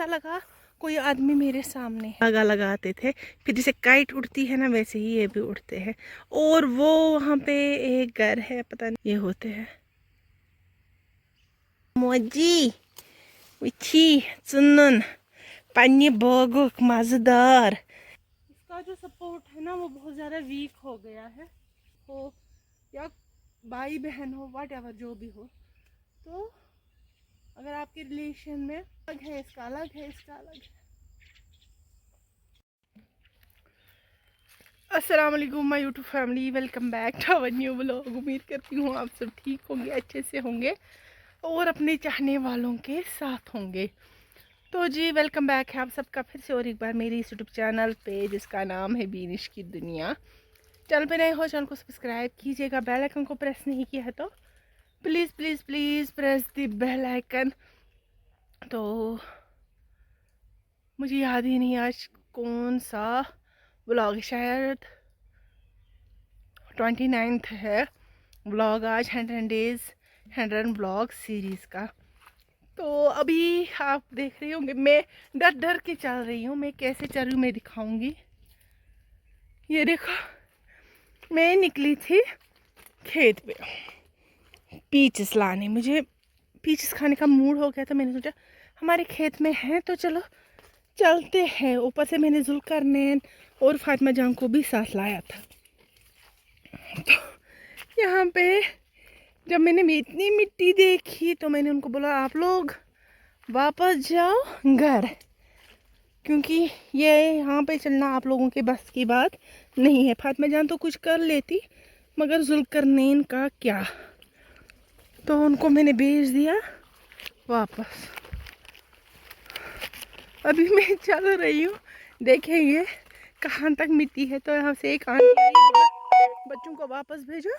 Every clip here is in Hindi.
ऐसा लगा कोई आदमी मेरे सामने लगाते थे। फिर जैसे काइट उड़ती है ना, वैसे ही ये भी उड़ते हैं। और वो वहाँ पे एक घर है, पता नहीं ये होते हैं मोजी विची चुनन पानी बोगुक मजेदार। इसका जो सपोर्ट है ना वो बहुत ज़्यादा वीक हो गया है, हो या भाई बहन हो, वट एवर जो भी हो। तो अगर आपके रिलेशन में अलग है, इसका अलग है, इसका अलग है। अस्सलाम वालेकुम my YouTube family, welcome back to our new vlog. उम्मीद करती हूँ आप सब ठीक होंगे, अच्छे से होंगे और अपने चाहने वालों के साथ होंगे। तो जी वेलकम बैक है आप सबका फिर से और एक बार मेरी इस यूट्यूब चैनल पे, जिसका नाम है बीनिश की दुनिया। चैनल पे नए हो, चैनल को सब्सक्राइब कीजिएगा। बेल आइकन को प्रेस नहीं किया है तो please please please press the bell icon. तो मुझे याद ही नहीं आज कौन सा व्लॉग, शायद 29 है व्लॉग आज, 100 डेज़ 100 व्लॉग सीरीज़ का। तो अभी आप देख रहे होंगे मैं डर डर के चल रही हूँ। मैं कैसे चल रही हूँ मैं दिखाऊंगी। ये देखो, मैं निकली थी खेत पे पीचेस लाने। मुझे पीचेस खाने का मूड हो गया, तो मैंने सोचा हमारे खेत में है तो चलो चलते हैं। ऊपर से मैंने जुल्करनैन और फातिमा जान को भी साथ लाया था। तो यहाँ पे जब मैंने इतनी मिट्टी देखी तो मैंने उनको बोला आप लोग वापस जाओ घर, क्योंकि ये यहाँ पे चलना आप लोगों के बस की बात नहीं है। फातिमा जान तो कुछ कर लेती, मगर जुल्करनैन का क्या। तो उनको मैंने भेज दिया वापस। अभी मैं चल रही हूँ, देखेंगे कहाँ तक मिट्टी है। तो यहाँ से एक आंटी आई, बोला बच्चों को वापस भेजो,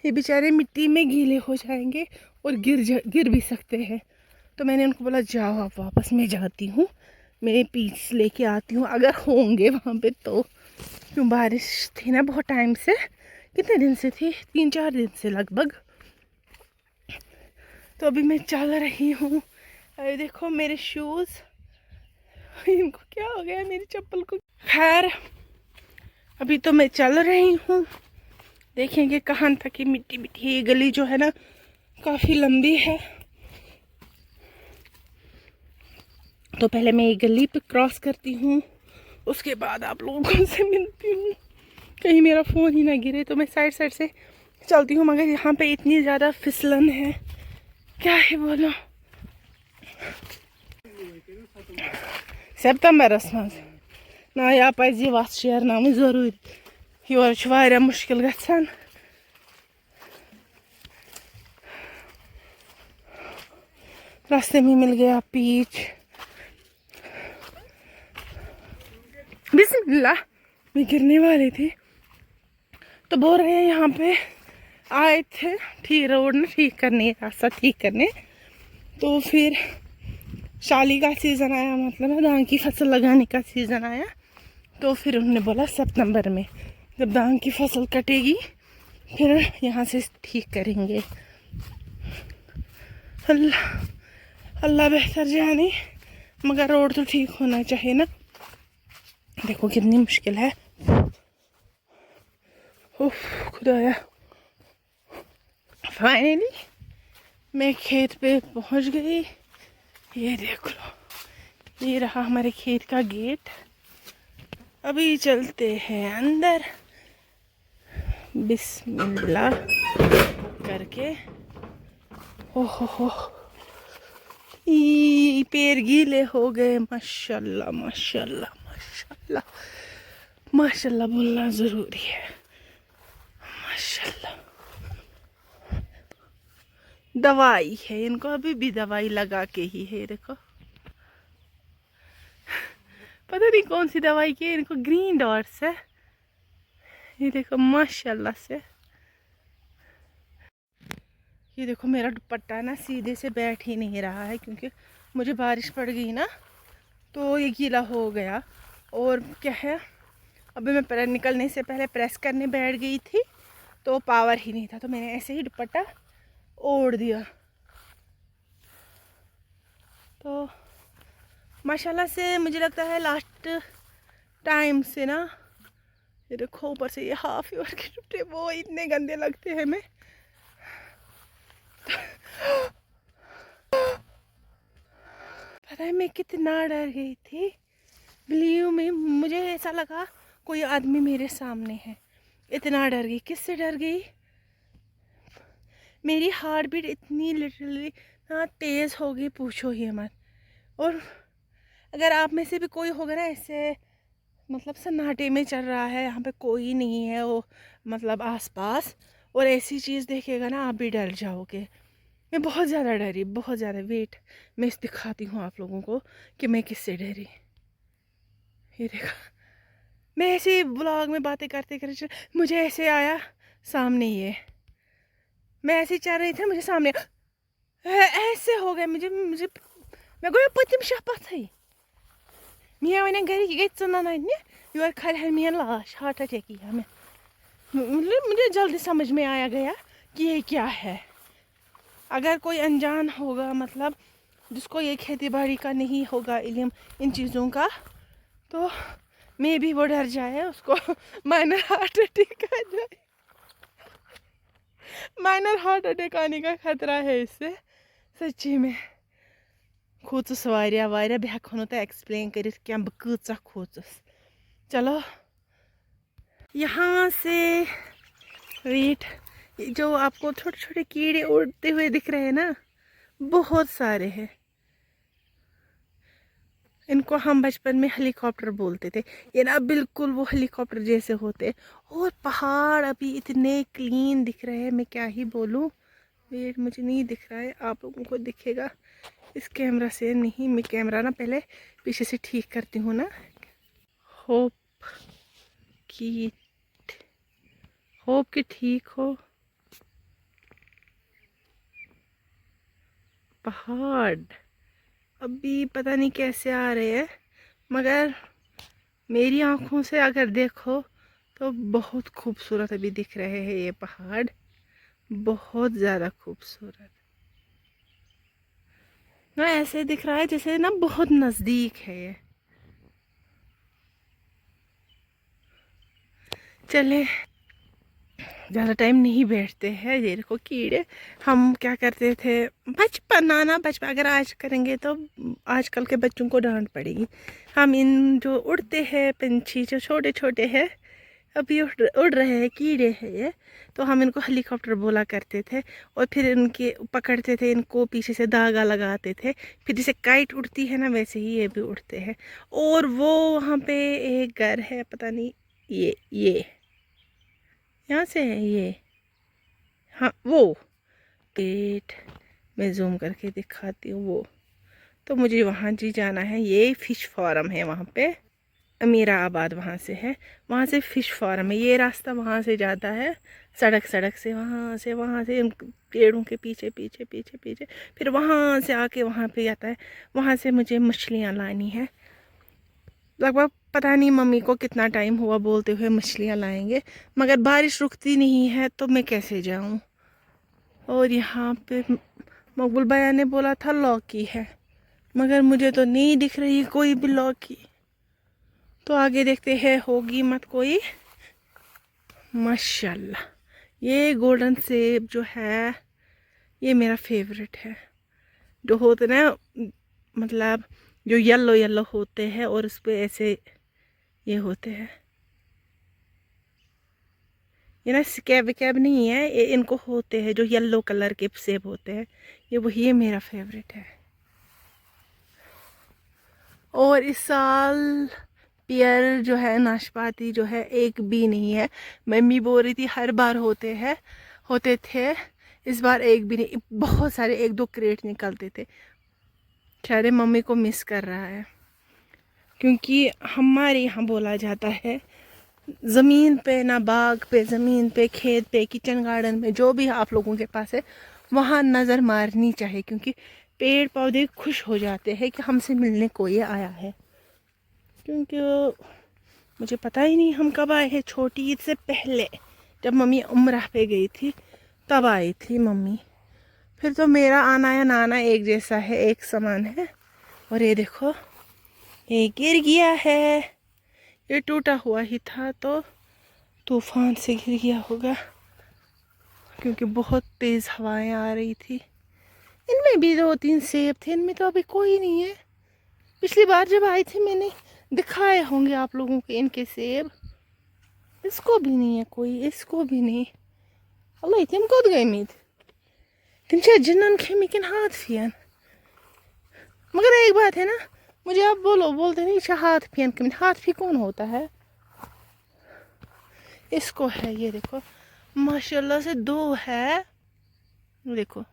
ये बेचारे मिट्टी में गीले हो जाएंगे और गिर भी सकते हैं। तो मैंने उनको बोला जाओ आप वापस, मैं जाती हूँ, मैं पीस लेके आती हूँ अगर होंगे वहाँ पे तो। क्यों बारिश थी ना बहुत टाइम से, कितने दिन से थी, 3-4 दिन से लगभग। तो अभी मैं चल रही हूँ। अरे देखो मेरे शूज़, इनको क्या हो गया मेरी चप्पल को। खैर अभी तो मैं चल रही हूँ, देखेंगे कहाँ तक की मिट्टी मिट्टी। ये गली जो है ना काफ़ी लंबी है, तो पहले मैं ये गली पे क्रॉस करती हूँ, उसके बाद आप लोगों से मिलती हूँ। कहीं मेरा फ़ोन ही ना गिरे, तो मैं साइड साइड से चलती हूँ। मगर यहाँ पे इतनी ज़्यादा फिसलन है, क्या है बोलो। सितंबरस मज ना या पज यह वत शेरन जरूरी, योर मुश्किल गसान। रास्ते में मिल गया पीच, बिस्मिल्लाह, मैं गिरने वाली थी। तो बोल रहे हैं यहाँ पे आए थे ठीक रोड ना ठीक करने, रास्ता ठीक करने। तो फिर शाली का सीज़न आया, मतलब धान की फसल लगाने का सीज़न आया। तो फिर उन्होंने बोला सितंबर में जब धान की फसल कटेगी फिर यहाँ से ठीक करेंगे। अल्लाह अल्लाह बेहतर जाने, मगर रोड तो ठीक होना चाहिए ना। देखो कितनी मुश्किल है। उफ खुदाया, फाइनली मैं खेत पे पहुंच गई। ये देख लो, ये रहा हमारे खेत का गेट। अभी चलते हैं अंदर बिस्मिल्लाह करके। ओहो पैर गीले हो गए। माशाल्लाह माशाल्लाह माशाल्लाह माशाल्लाह बोलना ज़रूरी है। माशाल्लाह दवाई है इनको, अभी भी दवाई लगा के ही है। देखो पता नहीं कौन सी दवाई की है इनको, ग्रीन डॉट्स है ये देखो माशाल्लाह से। ये देखो मेरा दुपट्टा ना सीधे से बैठ ही नहीं रहा है, क्योंकि मुझे बारिश पड़ गई ना तो ये गीला हो गया। और क्या है, अभी मैं निकलने से पहले प्रेस करने बैठ गई थी तो पावर ही नहीं था, तो मैंने ऐसे ही दुपट्टा ओढ़ दिया। तो माशाल्लाह से मुझे लगता है लास्ट टाइम से ना, ये देखो ऊपर से ये हाफ ईयर के टुकड़े वो इतने गंदे लगते हैं। मैं पता है मैं कितना डर गई थी, बिलीव में मुझे ऐसा लगा कोई आदमी मेरे सामने है। इतना डर गई। किससे डर गई? मेरी हार्ट बीट इतनी लिटरली ना तेज़ हो गई, पूछो ही मत। और अगर आप में से भी कोई होगा ना ऐसे, मतलब सन्नाटे में चल रहा है, यहाँ पे कोई नहीं है वो मतलब आसपास, और ऐसी चीज़ देखेगा ना आप भी डर जाओगे। मैं बहुत ज़्यादा डरी, बहुत ज़्यादा। वेट मैं इस दिखाती हूँ आप लोगों को कि मैं किससे डरी। ये देखा, मैं ऐसे ही व्लॉग में बातें करते करते मुझे ऐसे आया सामने, ये मैं ऐसे ही चल रही थी, मुझे सामने ऐसे हो गए। मुझे मुझे मैं गो पतिम शाह पथई मियाँ वन घर गई चुना योर खल है मियाँ लाश, हार्ट अटैक किया मैं। मुझे जल्दी समझ में आया गया कि ये क्या है। अगर कोई अनजान होगा, मतलब जिसको ये खेती बाड़ी का नहीं होगा इल्म इन चीज़ों का, तो मे भी वो डर जाए, उसको माइनर हार्ट अटैक आ जाए। माइनर हार्ट अटैक आने का खतरा है इससे, सच्ची में। खोचस वारिया वारिया बह हेको नो एक्सप्लेन कर क्या बह कूचा खोचस। चलो यहाँ से वेट, जो आपको छोटे छोटे कीड़े उड़ते हुए दिख रहे हैं ना, बहुत सारे हैं। इनको हम बचपन में हेलीकॉप्टर बोलते थे। ये ना बिल्कुल वो हेलीकॉप्टर जैसे होते। और पहाड़ अभी इतने क्लीन दिख रहे हैं, मैं क्या ही बोलूँ। वेट मुझे नहीं दिख रहा है, आप लोगों को दिखेगा इस कैमरा से नहीं। मैं कैमरा ना पहले पीछे से ठीक करती हूँ ना। होप कि ठीक हो। पहाड़ अभी पता नहीं कैसे आ रहे हैं, मगर मेरी आंखों से अगर देखो तो बहुत खूबसूरत अभी दिख रहे हैं ये पहाड़, बहुत ज़्यादा खूबसूरत ना। ऐसे दिख रहा है जैसे ना बहुत नज़दीक है ये। चले ज़्यादा टाइम नहीं बैठते हैं। ये देखो कीड़े, हम क्या करते थे बचपन, नाना बचपन, अगर आज करेंगे तो आजकल के बच्चों को डांट पड़ेगी। हम इन जो उड़ते हैं पंछी, जो छोटे छोटे हैं अभी उड़ रहे हैं, कीड़े हैं ये, तो हम इनको हेलीकॉप्टर बोला करते थे। और फिर इनके पकड़ते थे, इनको पीछे से धागा लगाते थे, फिर जैसे काइट उड़ती है ना वैसे ही ये भी उड़ते हैं। और वो वहाँ पे एक घर है, पता नहीं ये यहाँ से है ये, हाँ वो पेट मैं जूम करके दिखाती हूँ वो। तो मुझे वहाँ जी जाना है। ये फिश फार्म है वहाँ पे, अमीरा आबाद वहाँ से है, वहाँ से फ़िश फार्म है। ये रास्ता वहाँ से जाता है, सड़क से वहाँ से इन पेड़ों के पीछे पीछे पीछे पीछे, फिर वहाँ से आके वहाँ पे जाता है। वहाँ से मुझे मछलियाँ लानी है। लगभग पता नहीं मम्मी को कितना टाइम हुआ बोलते हुए मछलियाँ लाएंगे, मगर बारिश रुकती नहीं है तो मैं कैसे जाऊँ। और यहाँ पे मकबूल भैया ने बोला था लौकी है, मगर मुझे तो नहीं दिख रही कोई भी लौकी। तो आगे देखते हैं, होगी मत कोई। माशाल्लाह ये गोल्डन सेब जो है ये मेरा फेवरेट है। जो होते ना, मतलब जो येलो येलो होते हैं और उस पे ऐसे ये होते हैं, ये ना स्कैब वैब नहीं है, ये इनको होते हैं जो येलो कलर के सेब होते हैं, ये वही ये मेरा फेवरेट है। और इस साल पियर जो है, नाशपाती जो है एक भी नहीं है। मम्मी बोल रही थी हर बार होते थे, इस बार एक भी नहीं। बहुत सारे 1-2 क्रेट निकलते थे। शायद मम्मी को मिस कर रहा है, क्योंकि हमारे यहाँ बोला जाता है ज़मीन पे ना, बाग पे, ज़मीन पे, खेत पे, किचन गार्डन में, जो भी आप लोगों के पास है वहाँ नज़र मारनी चाहिए, क्योंकि पेड़ पौधे खुश हो जाते हैं कि हमसे मिलने कोई आया है। क्योंकि मुझे पता ही नहीं हम कब आए हैं, छोटी ईद से पहले जब मम्मी उम्रह पे गई थी तब आई थी मम्मी। फिर तो मेरा आना या ना आना एक जैसा है, एक समान है। और ये देखो ये गिर गया है। ये टूटा हुआ ही था तो तूफान से गिर गया होगा, क्योंकि बहुत तेज़ हवाएं आ रही थी। इनमें भी 2-3 सेब थे, इनमें तो अभी कोई नहीं है। पिछली बार जब आई थी मैंने दिखाए होंगे आप लोगों को इनके सेब। इसको भी नहीं है कोई, इसको भी नहीं। अल्लाह तम कोत गई तुम जिन्नन खेमिकन हाथ फियन। मगर एक बात है ना, मुझे आप बोलते नहीं हाथ फियन, हाथ फी कौन होता है? इसको है, ये देखो माशाल्लाह से 2 है, देखो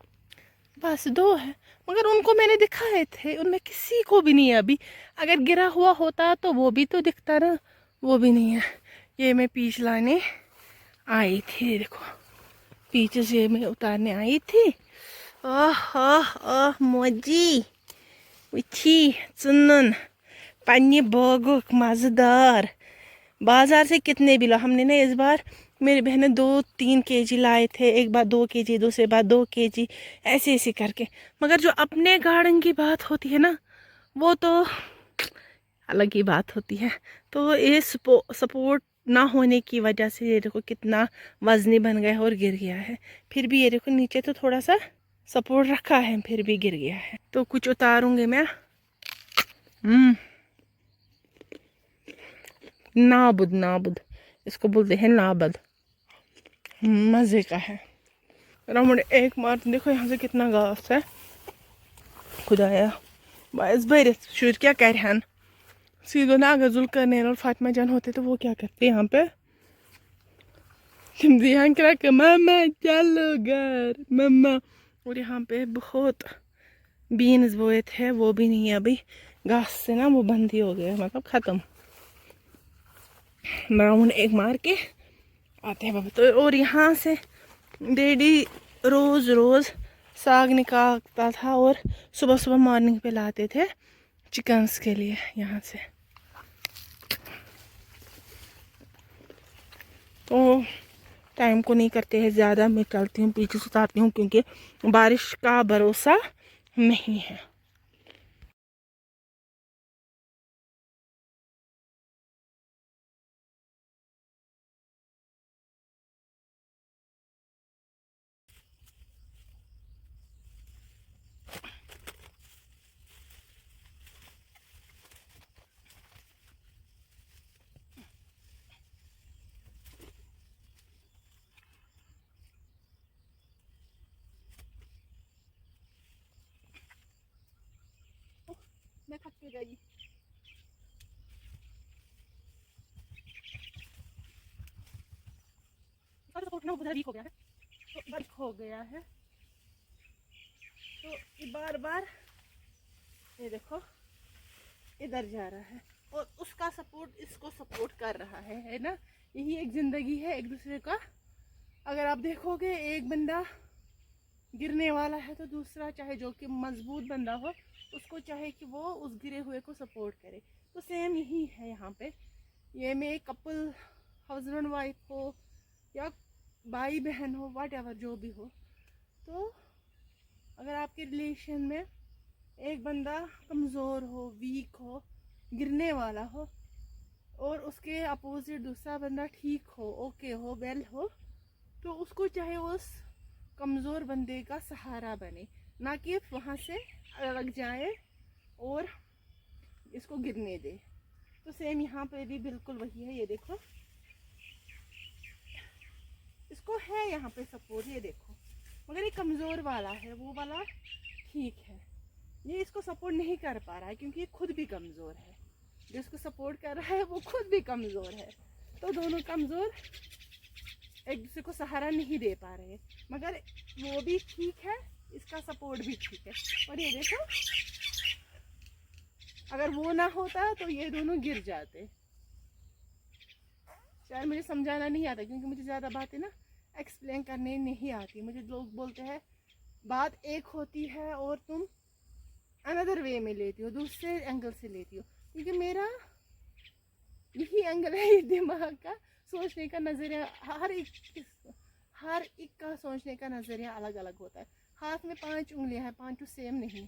बस 2 है। मगर उनको मैंने दिखाए थे, उनमें किसी को भी नहीं है अभी। अगर गिरा हुआ होता तो वो भी तो दिखता ना, वो भी नहीं है। ये मैं पीच लाने आई थी, देखो पीचेस ये मैं उतारने आई थी। ओह ओह ओह मोजी उठी चुनन पन्नी बागुक मज़ेदार। बाजार से कितने भी ला, हमने ना इस बार मेरी बहन ने 2-3 केजी लाए थे, एक बार 2 केजी, दूसरे बार 2 केजी, ऐसे ऐसे करके। मगर जो अपने गार्डन की बात होती है ना, वो तो अलग ही बात होती है। तो ये सपोर्ट ना होने की वजह से ये देखो कितना वजनी बन गया है और गिर गया है। फिर भी ये देखो नीचे तो थोड़ा सा सपोर्ट रखा है, फिर भी गिर गया है। तो कुछ उतारूंगे मैं। नाबुद नाबुद इसको बोलते हैं, नाबद। मज़े का है। राउंड एक मार देखो यहाँ से कितना घास है, खुदाया बायस भरित शुर क्या करहन। सीधो ना अगर जुल्करनैन और फातिमा जान होते तो वो क्या करते यहाँ पे? ध्यान करा के मामा चलो घर मम्मा। और यहाँ पे बहुत बीन्स बोए थे, वो भी नहीं है अभी, घास से ना वो बंद ही हो गया, मतलब ख़त्म। राउंड एक मार के आते हैं बाबा। तो और यहाँ से डैडी रोज़ रोज़ साग निकालता था और सुबह सुबह मॉर्निंग पे लाते थे चिकन्स के लिए यहाँ से। तो टाइम को नहीं करते हैं ज़्यादा, मैं चलती हूँ पीछे से उतारती हूँ, क्योंकि बारिश का भरोसा नहीं है। मैं थक के गई। उधर वीक हो गया है, तो बर्फ हो गया है, तो ये बार बार ये देखो इधर जा रहा है और उसका सपोर्ट इसको सपोर्ट कर रहा है ना। यही एक जिंदगी है एक दूसरे का। अगर आप देखोगे एक बंदा गिरने वाला है तो दूसरा चाहे जो कि मजबूत बंदा हो उसको चाहे कि वो उस गिरे हुए को सपोर्ट करे। तो सेम यही है यहाँ पे। ये में कपल हस्बैंड वाइफ हो या भाई बहन हो, वाट एवर जो भी हो, तो अगर आपके रिलेशन में एक बंदा कमज़ोर हो, वीक हो, गिरने वाला हो, और उसके अपोजिट दूसरा बंदा ठीक हो, ओके हो, वेल हो, तो उसको चाहे उस कमज़ोर बंदे का सहारा बने, ना कि वहाँ से अलग जाए और इसको गिरने दे। तो सेम यहाँ पे भी बिल्कुल वही है। ये देखो इसको है यहाँ पे सपोर्ट, ये देखो, मगर ये कमज़ोर वाला है, वो वाला ठीक है। ये इसको सपोर्ट नहीं कर पा रहा है क्योंकि ये खुद भी कमज़ोर है। जो इसको सपोर्ट कर रहा है वो खुद भी कमज़ोर है, तो दोनों कमज़ोर एक दूसरे को सहारा नहीं दे पा रहे। मगर वो भी ठीक है, इसका सपोर्ट भी ठीक है। और ये देखो अगर वो ना होता तो ये दोनों गिर जाते। शायद मुझे समझाना नहीं आता, क्योंकि मुझे ज़्यादा बातें ना एक्सप्लेन करने नहीं आती। मुझे लोग बोलते हैं बात एक होती है और तुम अनदर वे में लेती हो, दूसरे एंगल से लेती हो, क्योंकि मेरा यही एंगल है दिमाग का, सोचने का नज़रिया। हर एक का सोचने का नज़रिया अलग अलग होता है। हाथ में 5 उंगलियां हैं, 5 सेम नहीं है,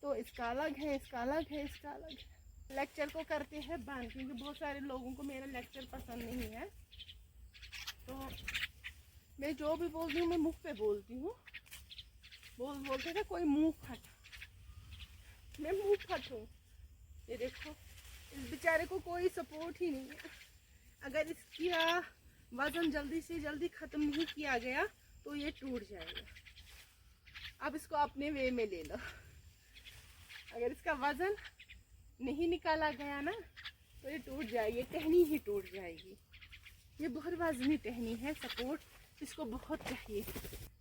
तो इसका अलग है, इसका अलग है, इसका अलग है। लेक्चर को करते हैं बंद, क्योंकि बहुत सारे लोगों को मेरा लेक्चर पसंद नहीं है। तो मैं जो भी बोलती हूँ मैं मुँह पे बोलती हूँ। बोलते थे कोई मुँह फट, मैं मुँह फट हूँ। ये देखो, इस बेचारे को कोई सपोर्ट ही नहीं है। अगर इसका वज़न जल्दी से जल्दी ख़त्म नहीं किया गया तो ये टूट जाएगा। अब इसको अपने वे में ले लो। अगर इसका वज़न नहीं निकाला गया ना तो ये टूट जाएगी, टहनी ही टूट जाएगी। ये बहुत वजनी टहनी है, सपोर्ट इसको बहुत चाहिए।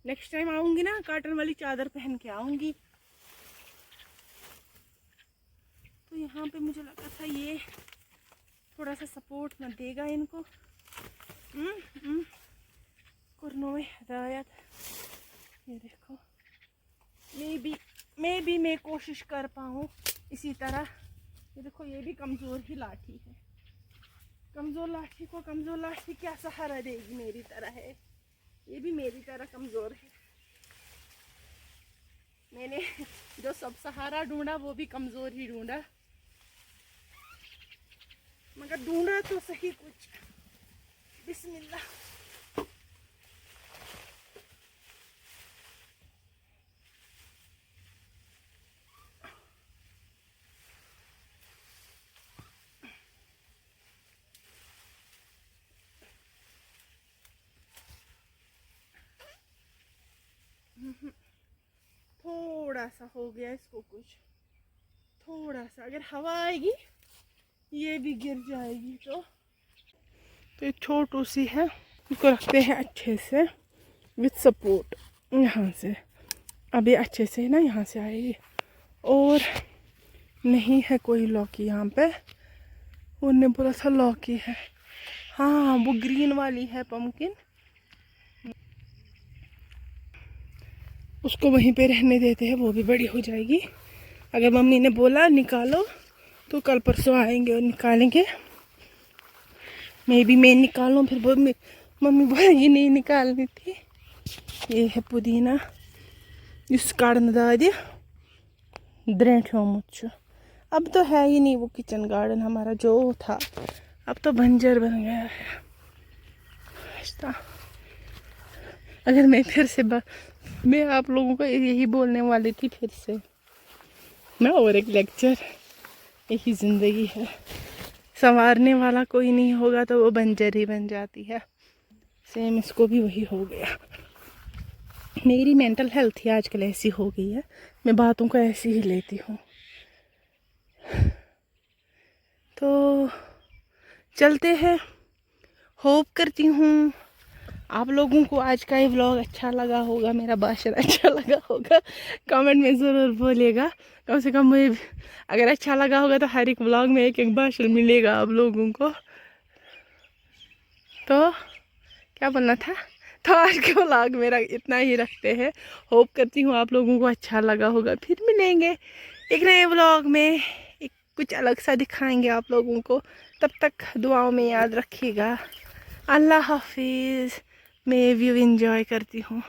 नेक्स्ट टाइम आऊँगी ना कॉटन वाली चादर पहन के आऊँगी। तो यहाँ पे मुझे लगा था ये थोड़ा सा सपोर्ट न देगा इनको। कुरनों में हिदायत, ये देखो। मैं कोशिश कर पाऊँ इसी तरह। ये देखो, ये भी कमज़ोर ही लाठी है। कमज़ोर लाठी को कमज़ोर लाठी क्या सहारा देगी? मेरी तरह है, ये भी मेरी तरह कमज़ोर है। मैंने जो सब सहारा ढूंढा वो भी कमज़ोर ही ढूंढा, मगर ढूंढा तो सही कुछ। बिस्मिल्लाह। थोड़ा सा हो गया इसको, कुछ थोड़ा सा। अगर हवा आएगी ये भी गिर जाएगी। तो ये छोटू सी है, इसको रखते हैं अच्छे से विथ सपोर्ट यहाँ से। अब ये अच्छे से ना यहाँ से आएगी। और नहीं है कोई लौकी यहाँ पे, उनने बोला था लौकी है। हाँ, वो ग्रीन वाली है पम्पकिन, उसको वहीं पे रहने देते हैं, वो भी बड़ी हो जाएगी। अगर मम्मी ने बोला निकालो तो कल परसों आएंगे और निकालेंगे। मैं निकालूँ, फिर मम्मी बोलेगी नहीं निकालनी थी। ये है पुदीना, इस कारण दादी द्रेंठ्योमुच। अब तो है ही नहीं वो किचन गार्डन हमारा जो था, अब तो बंजर बन गया है। अगर मैं फिर से मैं आप लोगों को यही बोलने वाली थी फिर से ना, और एक लेक्चर, यही ज़िंदगी है। संवारने वाला कोई नहीं होगा तो वो बंजर ही बन जाती है। सेम इसको भी वही हो गया। मेरी मेंटल हेल्थ ही आजकल ऐसी हो गई है, मैं बातों को ऐसी ही लेती हूँ। तो चलते हैं। होप करती हूँ आप लोगों को आज का ये व्लॉग अच्छा लगा होगा, मेरा भाषण अच्छा लगा होगा। कमेंट में ज़रूर बोलिएगा। कम से कम मुझे अगर अच्छा लगा होगा तो हर एक व्लॉग में एक एक भाषण मिलेगा आप लोगों को। तो क्या बोलना था? तो आज के व्लॉग मेरा इतना ही रखते हैं। होप करती हूँ आप लोगों को अच्छा लगा होगा। फिर मिलेंगे एक नए व्लॉग में, एक कुछ अलग सा दिखाएंगे आप लोगों को। तब तक दुआओं में याद रखिएगा। अल्लाह हाफिज़। मैं व्यू एंजॉय करती हूँ।